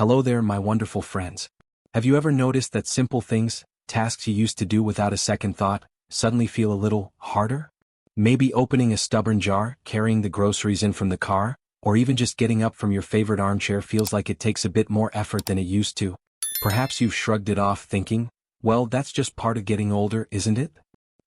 Hello there, my wonderful friends. Have you ever noticed that simple things, tasks you used to do without a second thought, suddenly feel a little harder? Maybe opening a stubborn jar, carrying the groceries in from the car, or even just getting up from your favorite armchair feels like it takes a bit more effort than it used to. Perhaps you've shrugged it off thinking, well, that's just part of getting older, isn't it?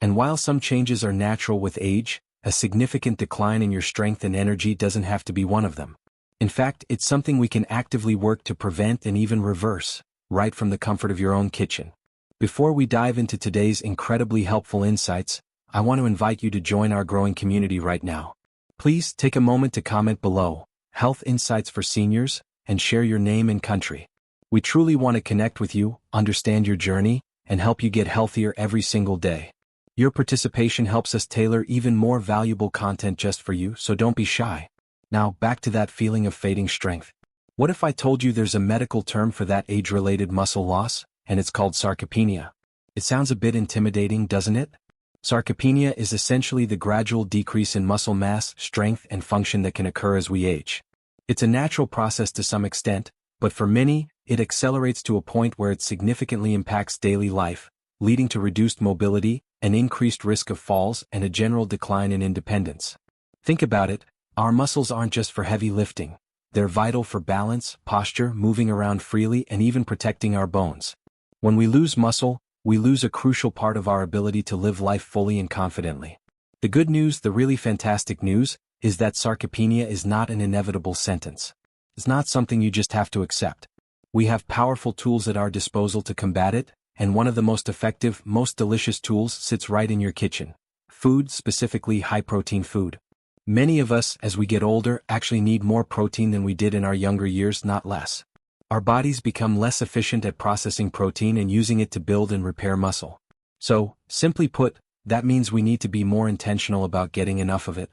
And while some changes are natural with age, a significant decline in your strength and energy doesn't have to be one of them. In fact, it's something we can actively work to prevent and even reverse, right from the comfort of your own kitchen. Before we dive into today's incredibly helpful insights, I want to invite you to join our growing community right now. Please take a moment to comment below, Health Insights for Seniors, and share your name and country. We truly want to connect with you, understand your journey, and help you get healthier every single day. Your participation helps us tailor even more valuable content just for you, so don't be shy. Now, back to that feeling of fading strength. What if I told you there's a medical term for that age-related muscle loss, and it's called sarcopenia? It sounds a bit intimidating, doesn't it? Sarcopenia is essentially the gradual decrease in muscle mass, strength, and function that can occur as we age. It's a natural process to some extent, but for many, it accelerates to a point where it significantly impacts daily life, leading to reduced mobility, an increased risk of falls, and a general decline in independence. Think about it. Our muscles aren't just for heavy lifting. They're vital for balance, posture, moving around freely, and even protecting our bones. When we lose muscle, we lose a crucial part of our ability to live life fully and confidently. The good news, the really fantastic news, is that sarcopenia is not an inevitable sentence. It's not something you just have to accept. We have powerful tools at our disposal to combat it, and one of the most effective, most delicious tools sits right in your kitchen. Food, specifically high-protein food. Many of us, as we get older, actually need more protein than we did in our younger years, not less. Our bodies become less efficient at processing protein and using it to build and repair muscle. So, simply put, that means we need to be more intentional about getting enough of it.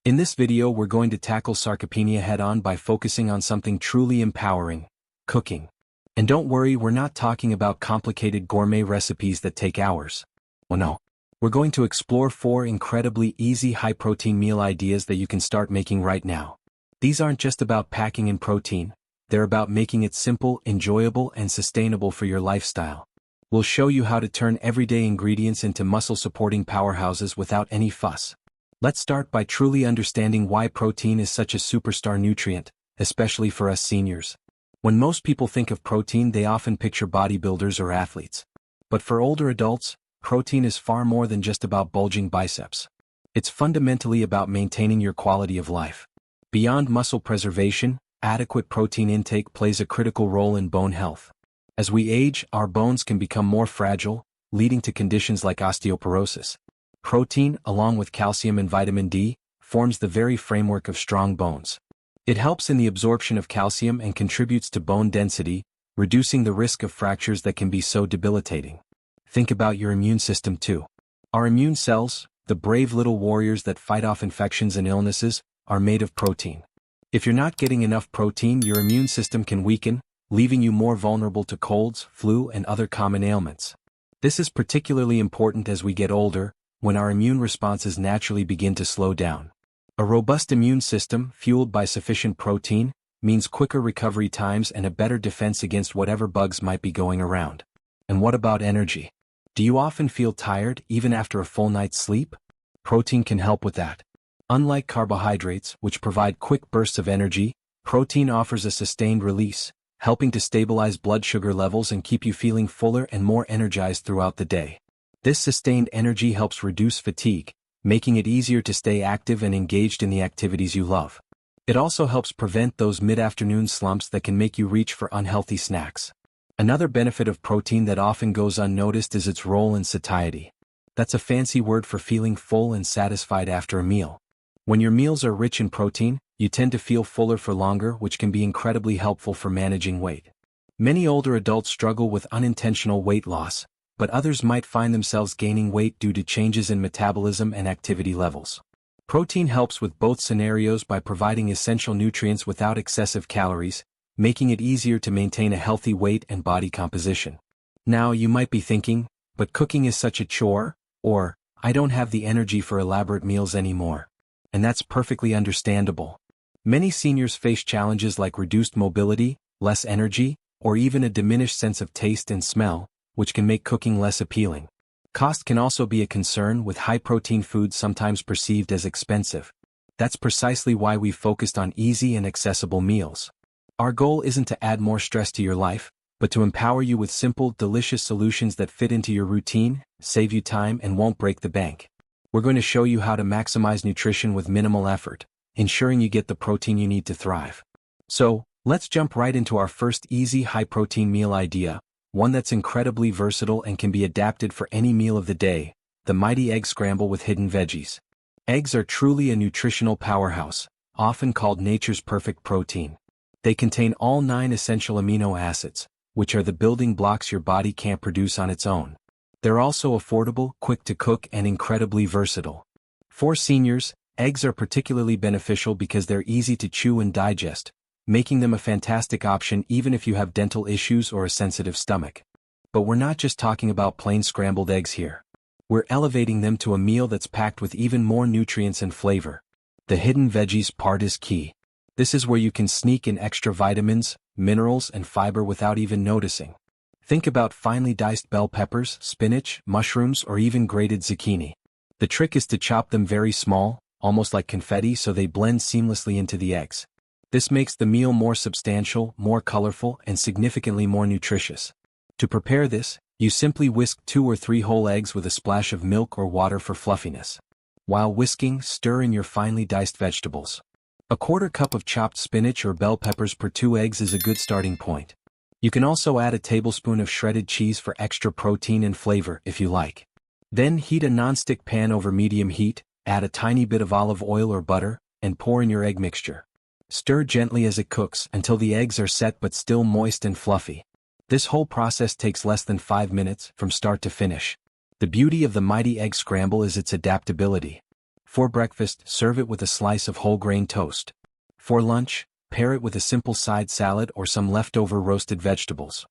In this video, we're going to tackle sarcopenia head-on by focusing on something truly empowering: cooking. And don't worry, we're not talking about complicated gourmet recipes that take hours. Oh no. We're going to explore 4 incredibly easy high-protein meal ideas that you can start making right now. These aren't just about packing in protein, they're about making it simple, enjoyable, and sustainable for your lifestyle. We'll show you how to turn everyday ingredients into muscle-supporting powerhouses without any fuss. Let's start by truly understanding why protein is such a superstar nutrient, especially for us seniors. When most people think of protein, they often picture bodybuilders or athletes. But for older adults, protein is far more than just about bulging biceps. It's fundamentally about maintaining your quality of life. Beyond muscle preservation, adequate protein intake plays a critical role in bone health. As we age, our bones can become more fragile, leading to conditions like osteoporosis. Protein, along with calcium and vitamin D, forms the very framework of strong bones. It helps in the absorption of calcium and contributes to bone density, reducing the risk of fractures that can be so debilitating. Think about your immune system too. Our immune cells, the brave little warriors that fight off infections and illnesses, are made of protein. If you're not getting enough protein, your immune system can weaken, leaving you more vulnerable to colds, flu, and other common ailments. This is particularly important as we get older, when our immune responses naturally begin to slow down. A robust immune system, fueled by sufficient protein, means quicker recovery times and a better defense against whatever bugs might be going around. And what about energy? Do you often feel tired even after a full night's sleep? Protein can help with that. Unlike carbohydrates, which provide quick bursts of energy, protein offers a sustained release, helping to stabilize blood sugar levels and keep you feeling fuller and more energized throughout the day. This sustained energy helps reduce fatigue, making it easier to stay active and engaged in the activities you love. It also helps prevent those mid-afternoon slumps that can make you reach for unhealthy snacks. Another benefit of protein that often goes unnoticed is its role in satiety. That's a fancy word for feeling full and satisfied after a meal. When your meals are rich in protein, you tend to feel fuller for longer, which can be incredibly helpful for managing weight. Many older adults struggle with unintentional weight loss, but others might find themselves gaining weight due to changes in metabolism and activity levels. Protein helps with both scenarios by providing essential nutrients without excessive calories, making it easier to maintain a healthy weight and body composition. Now you might be thinking, but cooking is such a chore, or, I don't have the energy for elaborate meals anymore. And that's perfectly understandable. Many seniors face challenges like reduced mobility, less energy, or even a diminished sense of taste and smell, which can make cooking less appealing. Cost can also be a concern, with high-protein foods sometimes perceived as expensive. That's precisely why we've focused on easy and accessible meals. Our goal isn't to add more stress to your life, but to empower you with simple, delicious solutions that fit into your routine, save you time, and won't break the bank. We're going to show you how to maximize nutrition with minimal effort, ensuring you get the protein you need to thrive. So, let's jump right into our first easy high-protein meal idea, one that's incredibly versatile and can be adapted for any meal of the day: the Mighty Egg Scramble with Hidden Veggies. Eggs are truly a nutritional powerhouse, often called nature's perfect protein. They contain all 9 essential amino acids, which are the building blocks your body can't produce on its own. They're also affordable, quick to cook, and incredibly versatile. For seniors, eggs are particularly beneficial because they're easy to chew and digest, making them a fantastic option even if you have dental issues or a sensitive stomach. But we're not just talking about plain scrambled eggs here. We're elevating them to a meal that's packed with even more nutrients and flavor. The hidden veggies part is key. This is where you can sneak in extra vitamins, minerals, and fiber without even noticing. Think about finely diced bell peppers, spinach, mushrooms, or even grated zucchini. The trick is to chop them very small, almost like confetti, so they blend seamlessly into the eggs. This makes the meal more substantial, more colorful, and significantly more nutritious. To prepare this, you simply whisk 2 or 3 whole eggs with a splash of milk or water for fluffiness. While whisking, stir in your finely diced vegetables. A 1/4 cup of chopped spinach or bell peppers per 2 eggs is a good starting point. You can also add a tablespoon of shredded cheese for extra protein and flavor if you like. Then heat a nonstick pan over medium heat, add a tiny bit of olive oil or butter, and pour in your egg mixture. Stir gently as it cooks until the eggs are set but still moist and fluffy. This whole process takes less than 5 minutes from start to finish. The beauty of the Mighty Egg Scramble is its adaptability. For breakfast, serve it with a slice of whole grain toast. For lunch, pair it with a simple side salad or some leftover roasted vegetables.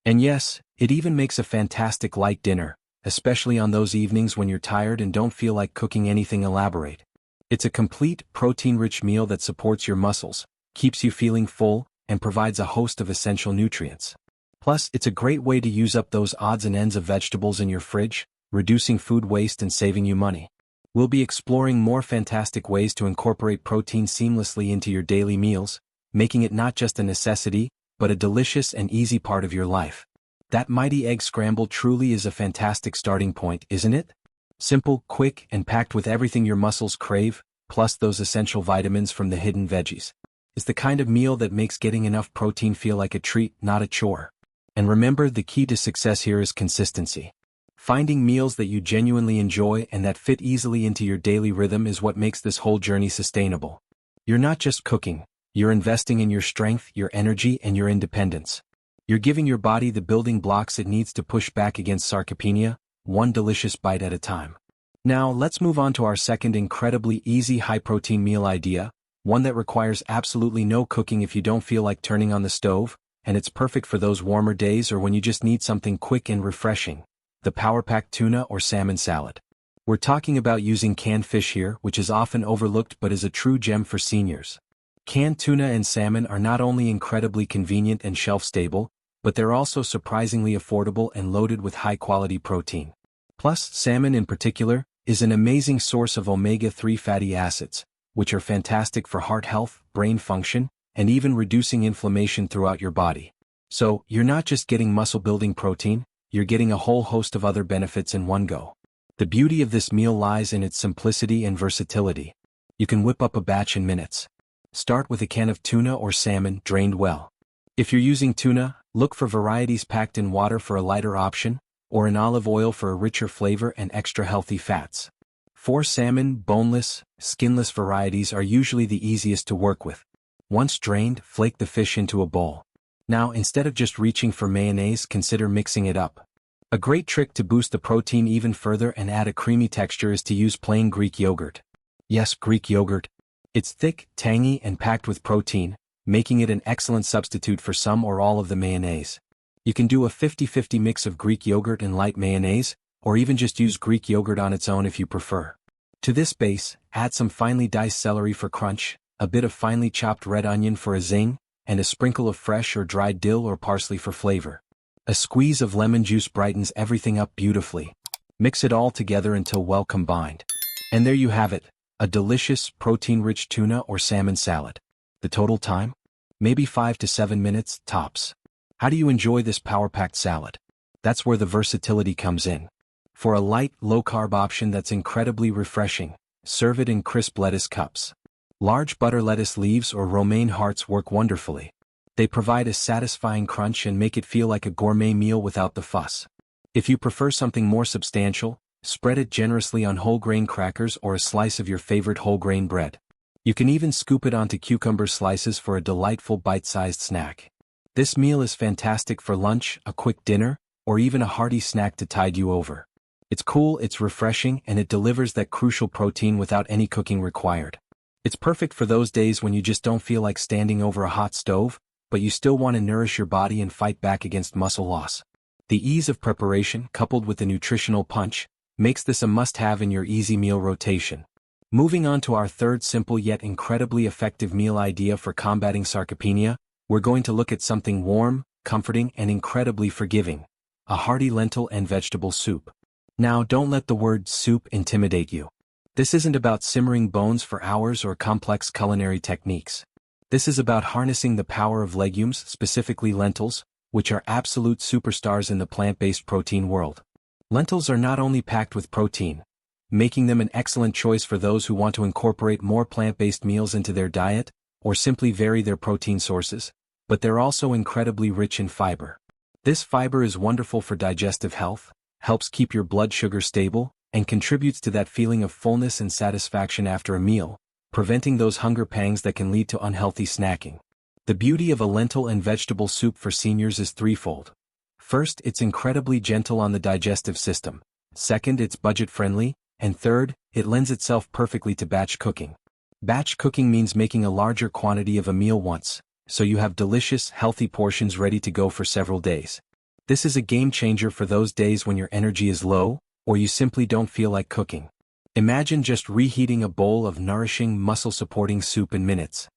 And yes, it even makes a fantastic light dinner, especially on those evenings when you're tired and don't feel like cooking anything elaborate. It's a complete, protein-rich meal that supports your muscles, keeps you feeling full, and provides a host of essential nutrients. Plus, it's a great way to use up those odds and ends of vegetables in your fridge, reducing food waste and saving you money. We'll be exploring more fantastic ways to incorporate protein seamlessly into your daily meals, making it not just a necessity, but a delicious and easy part of your life. That Mighty Egg Scramble truly is a fantastic starting point, isn't it? Simple, quick, and packed with everything your muscles crave, plus those essential vitamins from the hidden veggies. It's the kind of meal that makes getting enough protein feel like a treat, not a chore. And remember, the key to success here is consistency. Finding meals that you genuinely enjoy and that fit easily into your daily rhythm is what makes this whole journey sustainable. You're not just cooking, you're investing in your strength, your energy, and your independence. You're giving your body the building blocks it needs to push back against sarcopenia, one delicious bite at a time. Now, let's move on to our second incredibly easy high-protein meal idea, one that requires absolutely no cooking if you don't feel like turning on the stove, and it's perfect for those warmer days or when you just need something quick and refreshing: the power-packed tuna or salmon salad. We're talking about using canned fish here, which is often overlooked but is a true gem for seniors. Canned tuna and salmon are not only incredibly convenient and shelf-stable, but they're also surprisingly affordable and loaded with high-quality protein. Plus, salmon in particular is an amazing source of omega-3 fatty acids, which are fantastic for heart health, brain function, and even reducing inflammation throughout your body. So, you're not just getting muscle-building protein, you're getting a whole host of other benefits in one go. The beauty of this meal lies in its simplicity and versatility. You can whip up a batch in minutes. Start with a can of tuna or salmon drained well. If you're using tuna, look for varieties packed in water for a lighter option, or in olive oil for a richer flavor and extra healthy fats. For salmon, boneless, skinless varieties are usually the easiest to work with. Once drained, flake the fish into a bowl. Now, instead of just reaching for mayonnaise, consider mixing it up. A great trick to boost the protein even further and add a creamy texture is to use plain Greek yogurt. Yes, Greek yogurt. It's thick, tangy, and packed with protein, making it an excellent substitute for some or all of the mayonnaise. You can do a 50-50 mix of Greek yogurt and light mayonnaise, or even just use Greek yogurt on its own if you prefer. To this base, add some finely diced celery for crunch, a bit of finely chopped red onion for a zing, and a sprinkle of fresh or dried dill or parsley for flavor. A squeeze of lemon juice brightens everything up beautifully. Mix it all together until well combined. And there you have it, a delicious, protein-rich tuna or salmon salad. The total time? Maybe 5 to 7 minutes, tops. How do you enjoy this power-packed salad? That's where the versatility comes in. For a light, low-carb option that's incredibly refreshing, serve it in crisp lettuce cups. Large butter lettuce leaves or romaine hearts work wonderfully. They provide a satisfying crunch and make it feel like a gourmet meal without the fuss. If you prefer something more substantial, spread it generously on whole grain crackers or a slice of your favorite whole grain bread. You can even scoop it onto cucumber slices for a delightful bite-sized snack. This meal is fantastic for lunch, a quick dinner, or even a hearty snack to tide you over. It's cool, it's refreshing, and it delivers that crucial protein without any cooking required. It's perfect for those days when you just don't feel like standing over a hot stove, but you still want to nourish your body and fight back against muscle loss. The ease of preparation, coupled with the nutritional punch, makes this a must-have in your easy meal rotation. Moving on to our third simple yet incredibly effective meal idea for combating sarcopenia, we're going to look at something warm, comforting, and incredibly forgiving: a hearty lentil and vegetable soup. Now, don't let the word soup intimidate you. This isn't about simmering bones for hours or complex culinary techniques. This is about harnessing the power of legumes, specifically lentils, which are absolute superstars in the plant-based protein world. Lentils are not only packed with protein, making them an excellent choice for those who want to incorporate more plant-based meals into their diet, or simply vary their protein sources, but they're also incredibly rich in fiber. This fiber is wonderful for digestive health, helps keep your blood sugar stable, and contributes to that feeling of fullness and satisfaction after a meal, preventing those hunger pangs that can lead to unhealthy snacking. The beauty of a lentil and vegetable soup for seniors is threefold. First, it's incredibly gentle on the digestive system. Second, it's budget-friendly. And third, it lends itself perfectly to batch cooking. Batch cooking means making a larger quantity of a meal once, so you have delicious, healthy portions ready to go for several days. This is a game changer for those days when your energy is low, or you simply don't feel like cooking. Imagine just reheating a bowl of nourishing, muscle-supporting soup in minutes.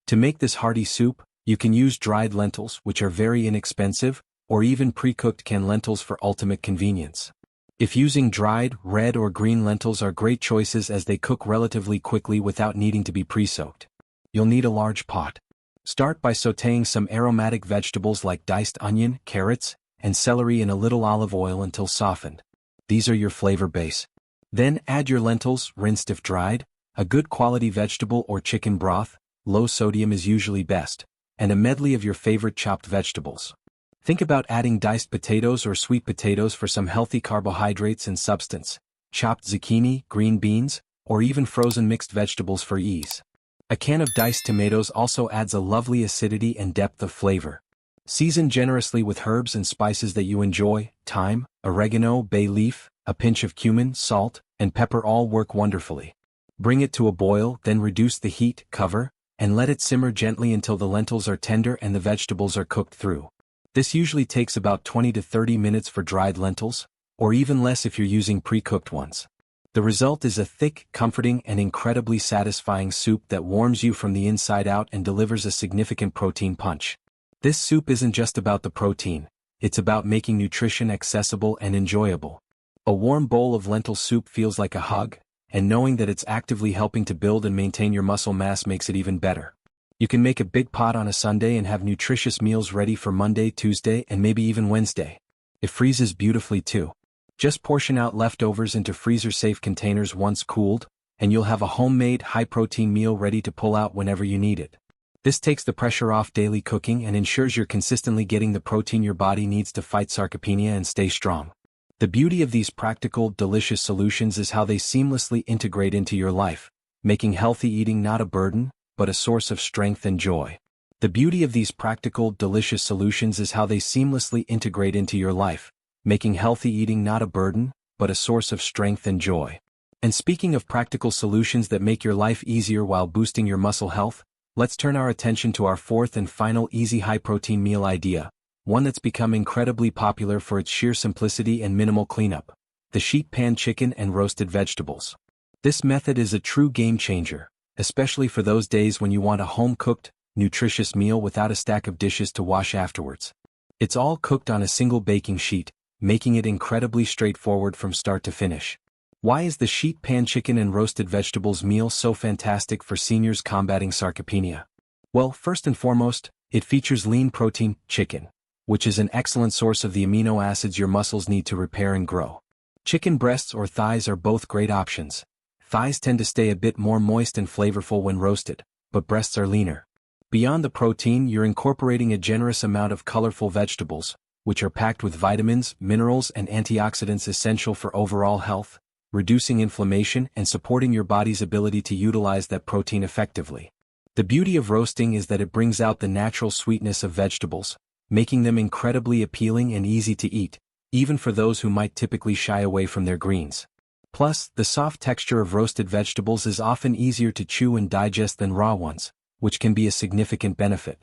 To make this hearty soup, you can use dried lentils, which are very inexpensive, or even pre-cooked canned lentils for ultimate convenience. If using dried, red or green lentils are great choices as they cook relatively quickly without needing to be pre-soaked. You'll need a large pot. Start by sautéing some aromatic vegetables like diced onion, carrots, and celery in a little olive oil until softened. These are your flavor base. Then add your lentils, rinsed if dried, a good quality vegetable or chicken broth, low sodium is usually best, and a medley of your favorite chopped vegetables. Think about adding diced potatoes or sweet potatoes for some healthy carbohydrates and substance, chopped zucchini, green beans, or even frozen mixed vegetables for ease. A can of diced tomatoes also adds a lovely acidity and depth of flavor. Season generously with herbs and spices that you enjoy: thyme, oregano, bay leaf, a pinch of cumin, salt, and pepper all work wonderfully. Bring it to a boil, then reduce the heat, cover, and let it simmer gently until the lentils are tender and the vegetables are cooked through. This usually takes about 20 to 30 minutes for dried lentils, or even less if you're using pre-cooked ones. The result is a thick, comforting, and incredibly satisfying soup that warms you from the inside out and delivers a significant protein punch. This soup isn't just about the protein, it's about making nutrition accessible and enjoyable. A warm bowl of lentil soup feels like a hug, and knowing that it's actively helping to build and maintain your muscle mass makes it even better. You can make a big pot on a Sunday and have nutritious meals ready for Monday, Tuesday, and maybe even Wednesday. It freezes beautifully too. Just portion out leftovers into freezer-safe containers once cooled, and you'll have a homemade, high-protein meal ready to pull out whenever you need it. This takes the pressure off daily cooking and ensures you're consistently getting the protein your body needs to fight sarcopenia and stay strong. The beauty of these practical, delicious solutions is how they seamlessly integrate into your life, making healthy eating not a burden, but a source of strength and joy. The beauty of these practical, delicious solutions is how they seamlessly integrate into your life, making healthy eating not a burden, but a source of strength and joy. And speaking of practical solutions that make your life easier while boosting your muscle health, let's turn our attention to our fourth and final easy high-protein meal idea, one that's become incredibly popular for its sheer simplicity and minimal cleanup: the sheet pan chicken and roasted vegetables. This method is a true game changer, especially for those days when you want a home-cooked, nutritious meal without a stack of dishes to wash afterwards. It's all cooked on a single baking sheet, making it incredibly straightforward from start to finish. Why is the sheet pan chicken and roasted vegetables meal so fantastic for seniors combating sarcopenia? Well, first and foremost, it features lean protein chicken, which is an excellent source of the amino acids your muscles need to repair and grow. Chicken breasts or thighs are both great options. Thighs tend to stay a bit more moist and flavorful when roasted, but breasts are leaner. Beyond the protein, you're incorporating a generous amount of colorful vegetables, which are packed with vitamins, minerals, and antioxidants essential for overall health, reducing inflammation and supporting your body's ability to utilize that protein effectively. The beauty of roasting is that it brings out the natural sweetness of vegetables, making them incredibly appealing and easy to eat, even for those who might typically shy away from their greens. Plus, the soft texture of roasted vegetables is often easier to chew and digest than raw ones, which can be a significant benefit.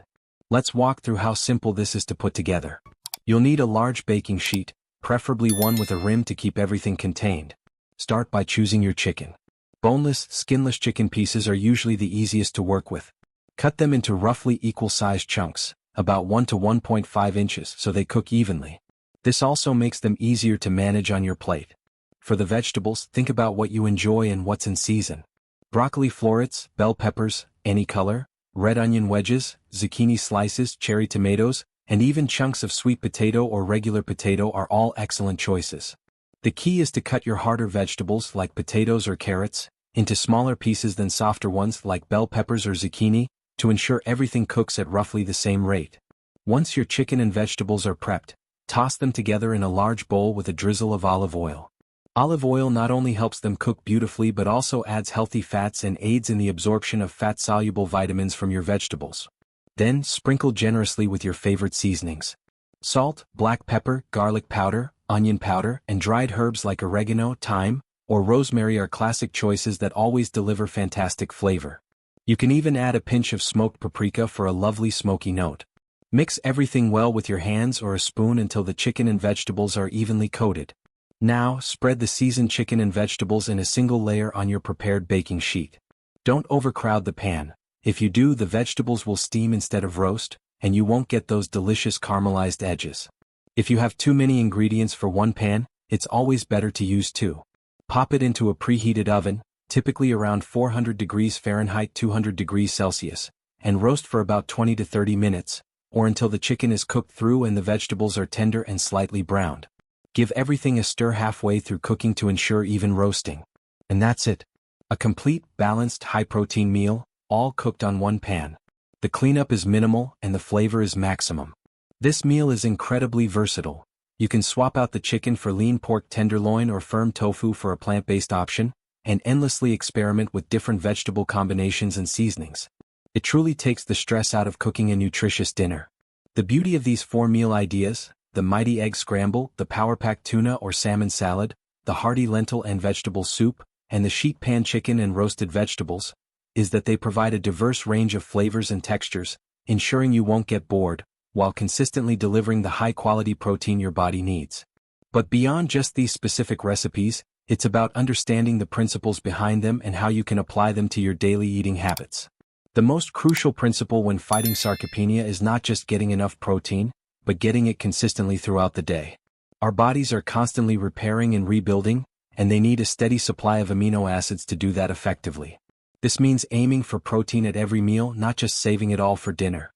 Let's walk through how simple this is to put together. You'll need a large baking sheet, preferably one with a rim to keep everything contained. Start by choosing your chicken. Boneless, skinless chicken pieces are usually the easiest to work with. Cut them into roughly equal-sized chunks, about 1 to 1.5 inches, so they cook evenly. This also makes them easier to manage on your plate. For the vegetables, think about what you enjoy and what's in season. Broccoli florets, bell peppers, any color, red onion wedges, zucchini slices, cherry tomatoes, and even chunks of sweet potato or regular potato are all excellent choices. The key is to cut your harder vegetables like potatoes or carrots into smaller pieces than softer ones like bell peppers or zucchini, to ensure everything cooks at roughly the same rate. Once your chicken and vegetables are prepped, toss them together in a large bowl with a drizzle of olive oil. Olive oil not only helps them cook beautifully but also adds healthy fats and aids in the absorption of fat-soluble vitamins from your vegetables. Then, sprinkle generously with your favorite seasonings. Salt, black pepper, garlic powder, onion powder, and dried herbs like oregano, thyme, or rosemary are classic choices that always deliver fantastic flavor. You can even add a pinch of smoked paprika for a lovely smoky note. Mix everything well with your hands or a spoon until the chicken and vegetables are evenly coated. Now, spread the seasoned chicken and vegetables in a single layer on your prepared baking sheet. Don't overcrowd the pan. If you do, the vegetables will steam instead of roast, and you won't get those delicious caramelized edges. If you have too many ingredients for one pan, it's always better to use two. Pop it into a preheated oven, typically around 400 degrees Fahrenheit 200 degrees Celsius, and roast for about 20 to 30 minutes, or until the chicken is cooked through and the vegetables are tender and slightly browned. Give everything a stir halfway through cooking to ensure even roasting. And that's it. A complete, balanced, high-protein meal, all cooked on one pan. The cleanup is minimal and the flavor is maximum. This meal is incredibly versatile. You can swap out the chicken for lean pork tenderloin or firm tofu for a plant-based option, and endlessly experiment with different vegetable combinations and seasonings. It truly takes the stress out of cooking a nutritious dinner. The beauty of these 4 meal ideas, the Mighty Egg Scramble, the Power Pack tuna or salmon salad, the hearty lentil and vegetable soup, and the sheet pan chicken and roasted vegetables, is that they provide a diverse range of flavors and textures, ensuring you won't get bored, while consistently delivering the high-quality protein your body needs. But beyond just these specific recipes, it's about understanding the principles behind them and how you can apply them to your daily eating habits. The most crucial principle when fighting sarcopenia is not just getting enough protein, but getting it consistently throughout the day. Our bodies are constantly repairing and rebuilding, and they need a steady supply of amino acids to do that effectively. This means aiming for protein at every meal, not just saving it all for dinner.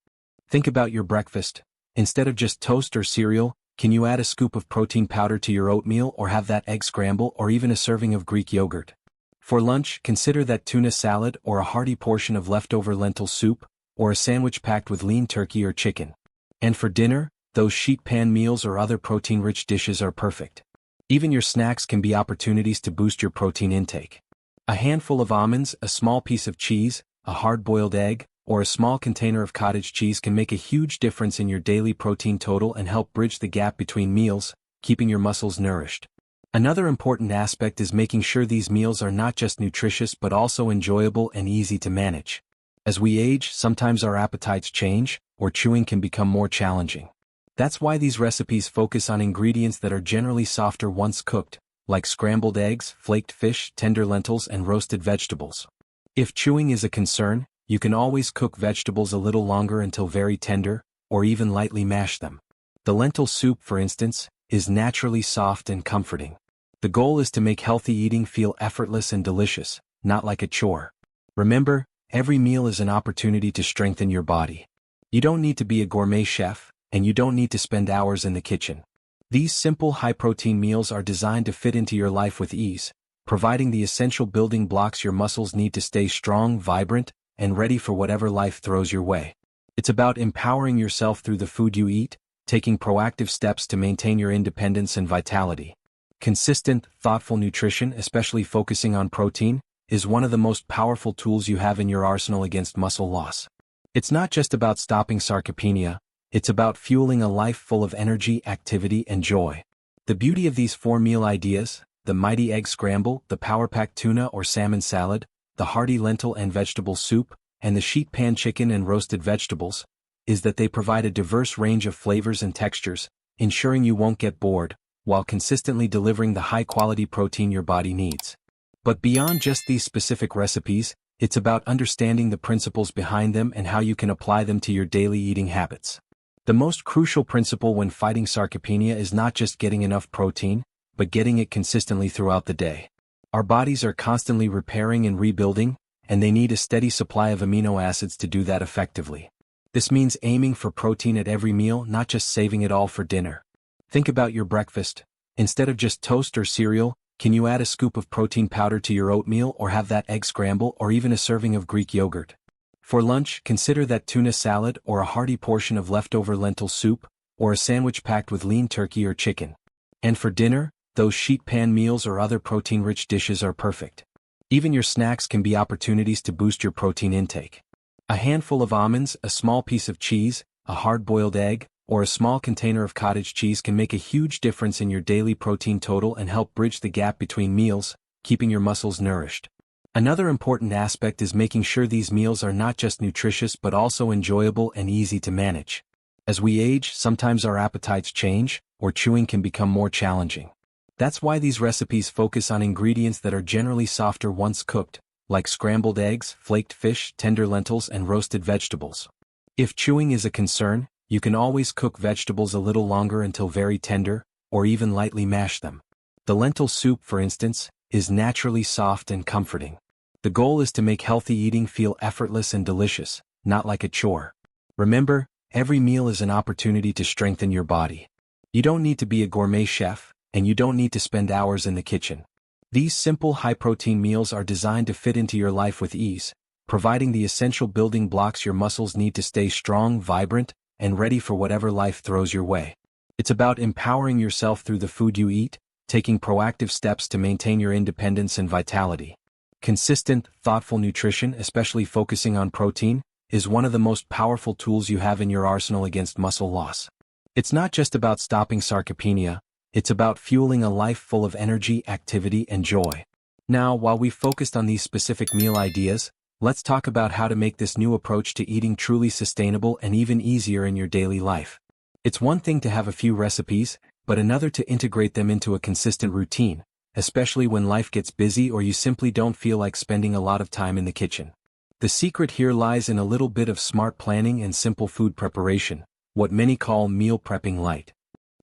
Think about your breakfast. Instead of just toast or cereal, can you add a scoop of protein powder to your oatmeal or have that egg scramble or even a serving of Greek yogurt? For lunch, consider that tuna salad or a hearty portion of leftover lentil soup, or a sandwich packed with lean turkey or chicken. And for dinner, those sheet pan meals or other protein-rich dishes are perfect. Even your snacks can be opportunities to boost your protein intake. A handful of almonds, a small piece of cheese, a hard-boiled egg, or a small container of cottage cheese can make a huge difference in your daily protein total and help bridge the gap between meals, keeping your muscles nourished. Another important aspect is making sure these meals are not just nutritious but also enjoyable and easy to manage. As we age, sometimes our appetites change, or chewing can become more challenging. That's why these recipes focus on ingredients that are generally softer once cooked, like scrambled eggs, flaked fish, tender lentils, and roasted vegetables. If chewing is a concern, you can always cook vegetables a little longer until very tender, or even lightly mash them. The lentil soup, for instance, is naturally soft and comforting. The goal is to make healthy eating feel effortless and delicious, not like a chore. Remember, every meal is an opportunity to strengthen your body. You don't need to be a gourmet chef, and you don't need to spend hours in the kitchen. These simple high-protein meals are designed to fit into your life with ease, providing the essential building blocks your muscles need to stay strong, vibrant, and ready for whatever life throws your way. It's about empowering yourself through the food you eat, taking proactive steps to maintain your independence and vitality. Consistent, thoughtful nutrition, especially focusing on protein, is one of the most powerful tools you have in your arsenal against muscle loss. It's not just about stopping sarcopenia, it's about fueling a life full of energy, activity, and joy. The beauty of these 4 meal ideas, the Mighty Egg Scramble, the power-packed tuna or salmon salad, the hearty lentil and vegetable soup, and the sheet pan chicken and roasted vegetables, is that they provide a diverse range of flavors and textures, ensuring you won't get bored, while consistently delivering the high-quality protein your body needs. But beyond just these specific recipes, it's about understanding the principles behind them and how you can apply them to your daily eating habits. The most crucial principle when fighting sarcopenia is not just getting enough protein, but getting it consistently throughout the day. Our bodies are constantly repairing and rebuilding, and they need a steady supply of amino acids to do that effectively. This means aiming for protein at every meal, not just saving it all for dinner. Think about your breakfast. Instead of just toast or cereal, can you add a scoop of protein powder to your oatmeal or have that egg scramble or even a serving of Greek yogurt? For lunch, consider that tuna salad or a hearty portion of leftover lentil soup, or a sandwich packed with lean turkey or chicken. And for dinner, those sheet pan meals or other protein-rich dishes are perfect. Even your snacks can be opportunities to boost your protein intake. A handful of almonds, a small piece of cheese, a hard-boiled egg, or a small container of cottage cheese can make a huge difference in your daily protein total and help bridge the gap between meals, keeping your muscles nourished. Another important aspect is making sure these meals are not just nutritious but also enjoyable and easy to manage. As we age, sometimes our appetites change, or chewing can become more challenging. That's why these recipes focus on ingredients that are generally softer once cooked, like scrambled eggs, flaked fish, tender lentils, and roasted vegetables. If chewing is a concern, you can always cook vegetables a little longer until very tender, or even lightly mash them. The lentil soup, for instance, is naturally soft and comforting. The goal is to make healthy eating feel effortless and delicious, not like a chore. Remember, every meal is an opportunity to strengthen your body. You don't need to be a gourmet chef, and you don't need to spend hours in the kitchen. These simple high-protein meals are designed to fit into your life with ease, providing the essential building blocks your muscles need to stay strong, vibrant, and ready for whatever life throws your way. It's about empowering yourself through the food you eat, taking proactive steps to maintain your independence and vitality. Consistent, thoughtful nutrition, especially focusing on protein, is one of the most powerful tools you have in your arsenal against muscle loss. It's not just about stopping sarcopenia, it's about fueling a life full of energy, activity, and joy. Now, while we've focused on these specific meal ideas, let's talk about how to make this new approach to eating truly sustainable and even easier in your daily life. It's one thing to have a few recipes, but another to integrate them into a consistent routine, especially when life gets busy or you simply don't feel like spending a lot of time in the kitchen. The secret here lies in a little bit of smart planning and simple food preparation, what many call meal prepping light.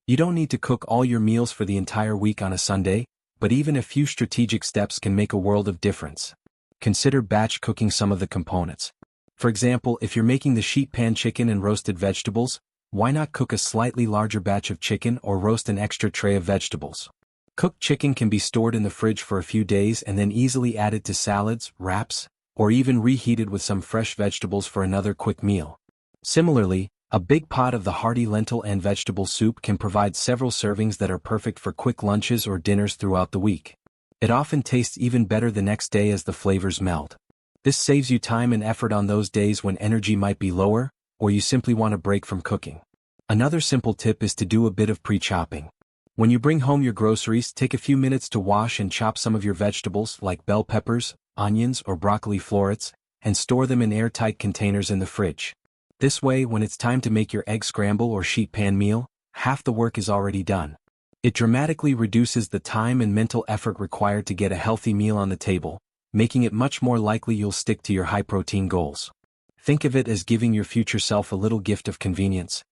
You don't need to cook all your meals for the entire week on a Sunday, but even a few strategic steps can make a world of difference. Consider batch cooking some of the components. For example, if you're making the sheet pan chicken and roasted vegetables, why not cook a slightly larger batch of chicken or roast an extra tray of vegetables? Cooked chicken can be stored in the fridge for a few days and then easily added to salads, wraps, or even reheated with some fresh vegetables for another quick meal. Similarly, a big pot of the hearty lentil and vegetable soup can provide several servings that are perfect for quick lunches or dinners throughout the week. It often tastes even better the next day as the flavors meld. This saves you time and effort on those days when energy might be lower, or you simply want a break from cooking. Another simple tip is to do a bit of pre-chopping. When you bring home your groceries, take a few minutes to wash and chop some of your vegetables like bell peppers, onions, or broccoli florets, and store them in airtight containers in the fridge. This way, when it's time to make your egg scramble or sheet pan meal, half the work is already done. It dramatically reduces the time and mental effort required to get a healthy meal on the table, making it much more likely you'll stick to your high-protein goals. Think of it as giving your future self a little gift of convenience.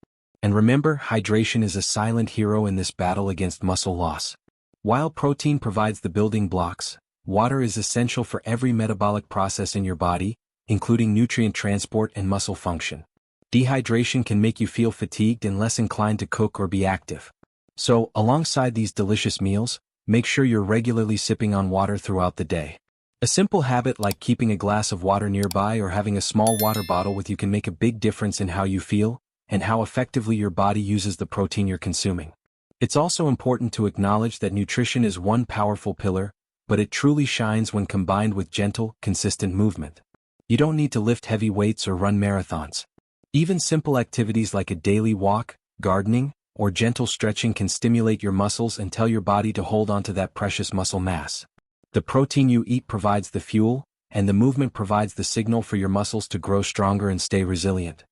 And remember, hydration is a silent hero in this battle against muscle loss. While protein provides the building blocks, water is essential for every metabolic process in your body, including nutrient transport and muscle function. Dehydration can make you feel fatigued and less inclined to cook or be active. So, alongside these delicious meals, make sure you're regularly sipping on water throughout the day. A simple habit like keeping a glass of water nearby or having a small water bottle with you can make a big difference in how you feel and how effectively your body uses the protein you're consuming. It's also important to acknowledge that nutrition is one powerful pillar, but it truly shines when combined with gentle, consistent movement. You don't need to lift heavy weights or run marathons. Even simple activities like a daily walk, gardening, or gentle stretching can stimulate your muscles and tell your body to hold on to that precious muscle mass. The protein you eat provides the fuel, and the movement provides the signal for your muscles to grow stronger and stay resilient.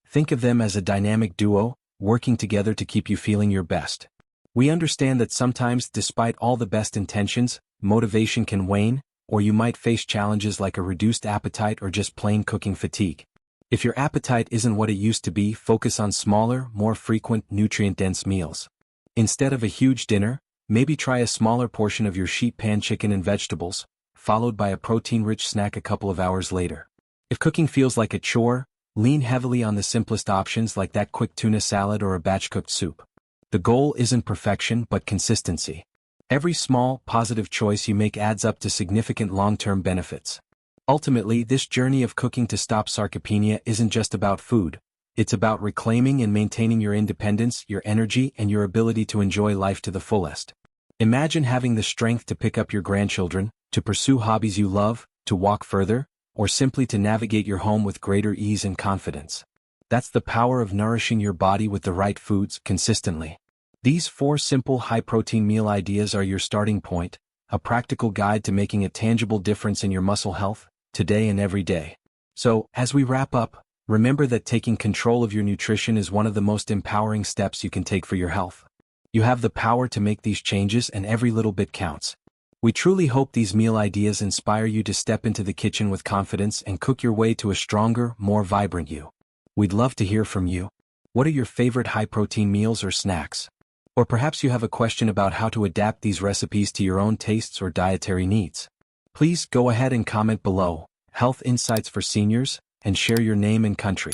Think of them as a dynamic duo, working together to keep you feeling your best. We understand that sometimes, despite all the best intentions, motivation can wane, or you might face challenges like a reduced appetite or just plain cooking fatigue. If your appetite isn't what it used to be, focus on smaller, more frequent, nutrient-dense meals. Instead of a huge dinner, maybe try a smaller portion of your sheet pan chicken and vegetables, followed by a protein-rich snack a couple of hours later. If cooking feels like a chore, lean heavily on the simplest options like that quick tuna salad or a batch-cooked soup. The goal isn't perfection but consistency. Every small, positive choice you make adds up to significant long-term benefits. Ultimately, this journey of cooking to stop sarcopenia isn't just about food. It's about reclaiming and maintaining your independence, your energy, and your ability to enjoy life to the fullest. Imagine having the strength to pick up your grandchildren, to pursue hobbies you love, to walk further, or simply to navigate your home with greater ease and confidence. That's the power of nourishing your body with the right foods consistently. These 4 simple high-protein meal ideas are your starting point, a practical guide to making a tangible difference in your muscle health, today and every day. So, as we wrap up, remember that taking control of your nutrition is one of the most empowering steps you can take for your health. You have the power to make these changes, and every little bit counts. We truly hope these meal ideas inspire you to step into the kitchen with confidence and cook your way to a stronger, more vibrant you. We'd love to hear from you. What are your favorite high-protein meals or snacks? Or perhaps you have a question about how to adapt these recipes to your own tastes or dietary needs. Please go ahead and comment below, Health Insights for Seniors, and share your name and country.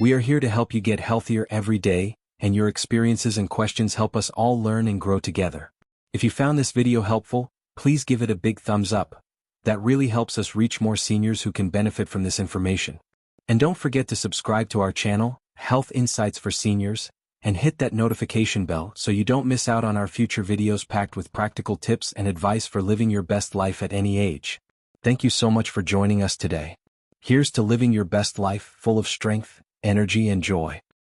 We are here to help you get healthier every day, and your experiences and questions help us all learn and grow together. If you found this video helpful, please give it a big thumbs up. That really helps us reach more seniors who can benefit from this information. And don't forget to subscribe to our channel, Health Insights for Seniors, and hit that notification bell so you don't miss out on our future videos packed with practical tips and advice for living your best life at any age. Thank you so much for joining us today. Here's to living your best life, full of strength, energy, and joy.